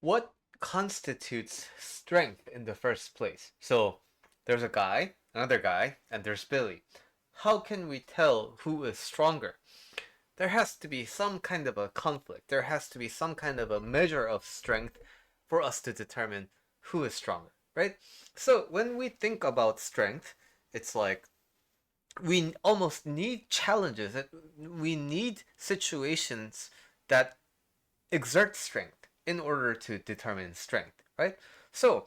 what constitutes strength in the first place? So there's a guy, another guy, and there's Billy. How can we tell who is stronger? There has to be some kind of a conflict. There has to be some kind of a measure of strength for us to determine who is stronger, right? So when we think about strength, it's like we almost need challenges. We need situations that exert strength in order to determine strength, right? So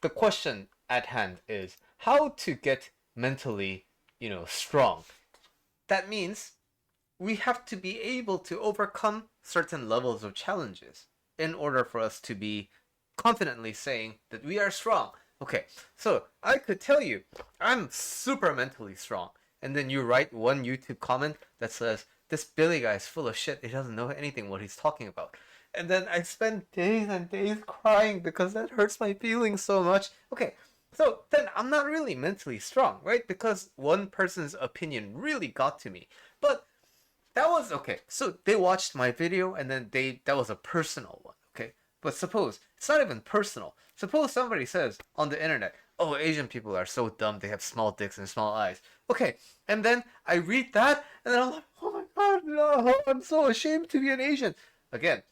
the question at hand is how to get mentally, strong. That means we have to be able to overcome certain levels of challenges in order for us to be confidently saying that we are strong. Okay, so I could tell you I'm super mentally strong, and then you write one YouTube comment that says this Billy guy is full of shit. He doesn't know anything what he's talking about. And then I spend days and days crying because that hurts my feelings so much. Okay, so then I'm not really mentally strong, right? Because one person's opinion really got to me. But that was okay. So they watched my video and then that was a personal one, okay? But suppose it's not even personal. Suppose somebody says on the internet, "Oh, Asian people are so dumb. They have small dicks and small eyes." Okay, and then I read that and then I'm like, "Oh my god, no! I'm so ashamed to be an Asian." Again,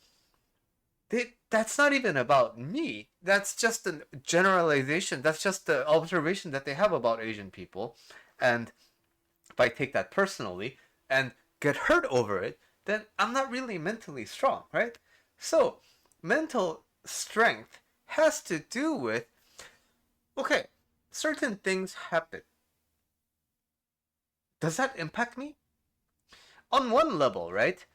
that's not even about me. That's just a generalization. That's just the observation that they have about Asian people. And if I take that personally and get hurt over it, then I'm not really mentally strong, right? So, mental strength has to do with okay, certain things happen. Does that impact me? On one level, right?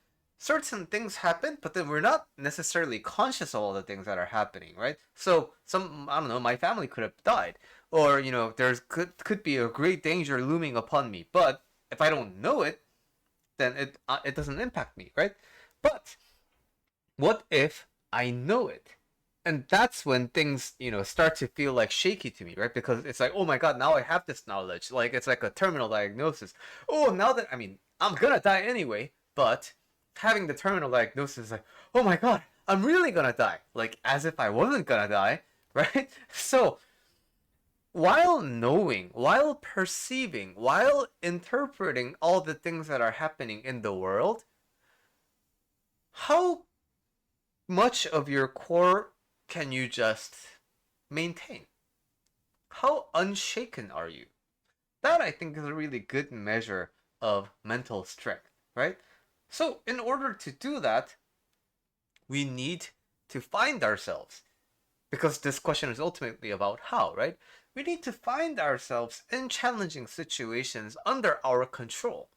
Certain things happen, but then we're not necessarily conscious of all the things that are happening, right? So I don't know, my family could have died, or there's could be a great danger looming upon me, but if I don't know it, then it doesn't impact me, right? But what if I know it? And that's when things, start to feel like shaky to me, right? Because it's like, oh my god, now I have this knowledge. Like it's like a terminal diagnosis. Oh, now that I'm gonna die anyway, but having the terminal diagnosis is like, oh my god, I'm really gonna die. Like as if I wasn't gonna die, right? So while knowing, while perceiving, while interpreting all the things that are happening in the world, how much of your core can you just maintain? How unshaken are you? That I think is a really good measure of mental strength, right? So, in order to do that, we need to find ourselves because this question is ultimately about how, right? We need to find ourselves in challenging situations under our control.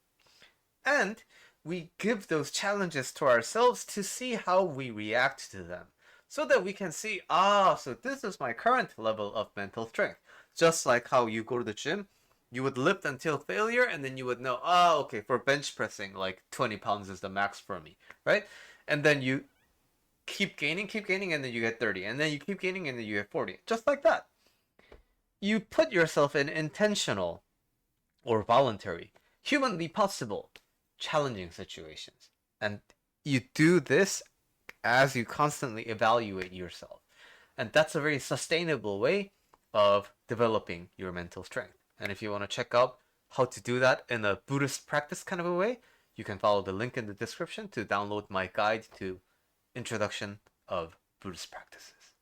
And we give those challenges to ourselves to see how we react to them. So that we can see, so this is my current level of mental strength. Just like how you go to the gym, you would lift until failure, and then you would know, okay, for bench pressing, like 20 pounds is the max for me, right? And then you keep gaining, and then you get 30. And then you keep gaining, and then you get 40. Just like that. You put yourself in intentional or voluntary, humanly possible, challenging situations. And you do this as you constantly evaluate yourself. And that's a very sustainable way of developing your mental strength. And if you want to check out how to do that in a Buddhist practice kind of a way, you can follow the link in the description to download my guide to Introduction of Buddhist Practices.